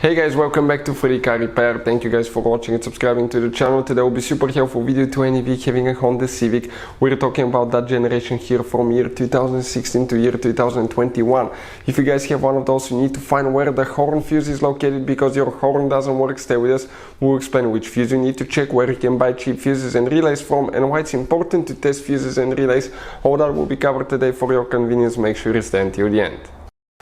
Hey guys, welcome back to Free Car Repair. Thank you guys for watching and subscribing to the channel. Today will be super helpful video to any week having a Honda Civic. We're talking about that generation here from year 2016 to year 2021. If you guys have one of those, you need to find where the horn fuse is located because your horn doesn't work. Stay with us. We'll explain which fuse you need to check, where you can buy cheap fuses and relays from, and why it's important to test fuses and relays. All that will be covered today for your convenience. Make sure you stay until the end.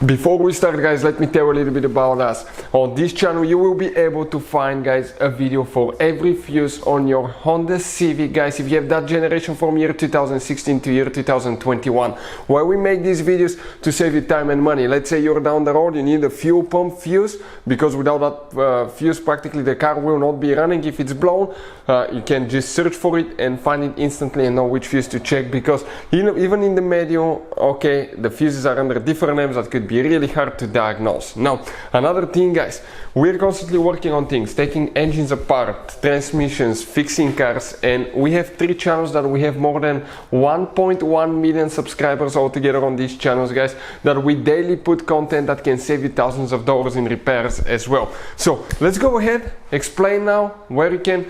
Before we start, guys, let me tell you a little bit about us. On this channel you will be able to find, guys, a video for every fuse on your Honda Civic, guys, if you have that generation from year 2016 to year 2021. Why we make these videos? To save you time and money. Let's say you're down the road, you need a fuel pump fuse, because without that fuse practically the car will not be running if it's blown. You can just search for it and find it instantly and know which fuse to check, because even in the manual, okay, the fuses are under different names that could be really hard to diagnose. Now, another thing, guys, we're constantly working on things, taking engines apart, transmissions, fixing cars, and we have 3 channels that we have more than 1.1 million subscribers altogether on these channels, guys, that we daily put content that can save you thousands of dollars in repairs as well. So let's go ahead, explain now where you can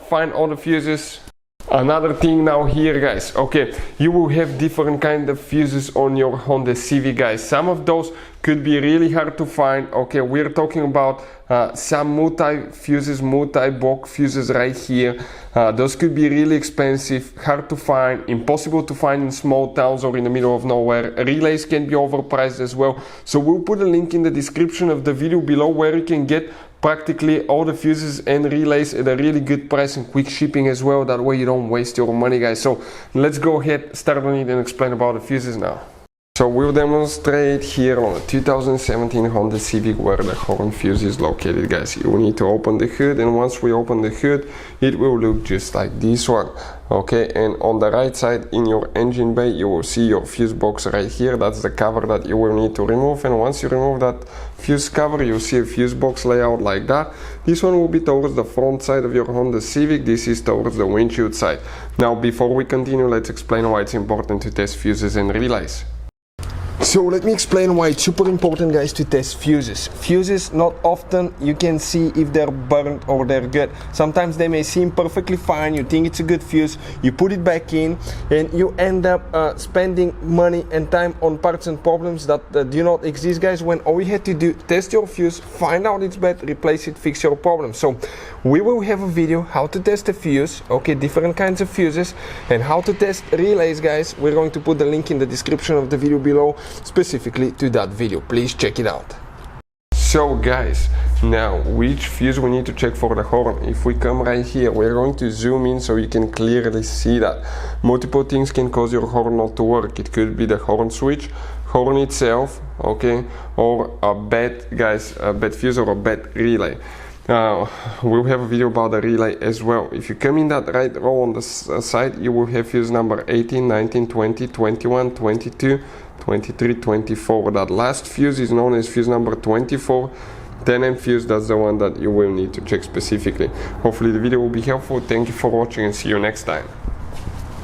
find all the fuses. Another thing now here, guys, okay, you will have different kind of fuses on your Honda Civic, guys. Some of those could be really hard to find. Okay, we're talking about some multi-fuses, multi-block fuses right here. Those could be really expensive, hard to find, impossible to find in small towns or in the middle of nowhere. Relays can be overpriced as well. So we'll put a link in the description of the video below where you can get practically all the fuses and relays at a really good price and quick shipping as well. That way you don't waste your money, guys. So let's go ahead, start on it and explain about the fuses now. So we'll demonstrate here on a 2017 Honda Civic where the horn fuse is located, guys. You will need to open the hood, and once we open the hood it will look just like this one. Okay, and on the right side in your engine bay you will see your fuse box right here. That's the cover that you will need to remove, and once you remove that fuse cover you'll see a fuse box layout like that. This one will be towards the front side of your Honda Civic, this is towards the windshield side. Now before we continue, let's explain why it's important to test fuses and relays. So let me explain why it's super important, guys, to test fuses. Fuses, not often you can see if they're burnt or they're good. Sometimes they may seem perfectly fine, you think it's a good fuse, you put it back in and you end up spending money and time on parts and problems that do not exist, guys, when all you had to do, test your fuse, find out it's bad, replace it, fix your problem. So we will have a video how to test a fuse, okay, different kinds of fuses, and how to test relays, guys. We're going to put the link in the description of the video below specifically to that video. Please check it out. So guys, now which fuse we need to check for the horn? If we come right here, we're going to zoom in so you can clearly see that multiple things can cause your horn not to work. It could be the horn switch, horn itself, okay, or a bad, guys, a bad fuse or a bad relay. We'll have a video about the relay as well. If you come in that right row on the side, you will have fuse number 18, 19, 20, 21, 22, 23, 24. That last fuse is known as fuse number 24. 10M fuse, that's the one that you will need to check specifically. Hopefully the video will be helpful. Thank you for watching and see you next time.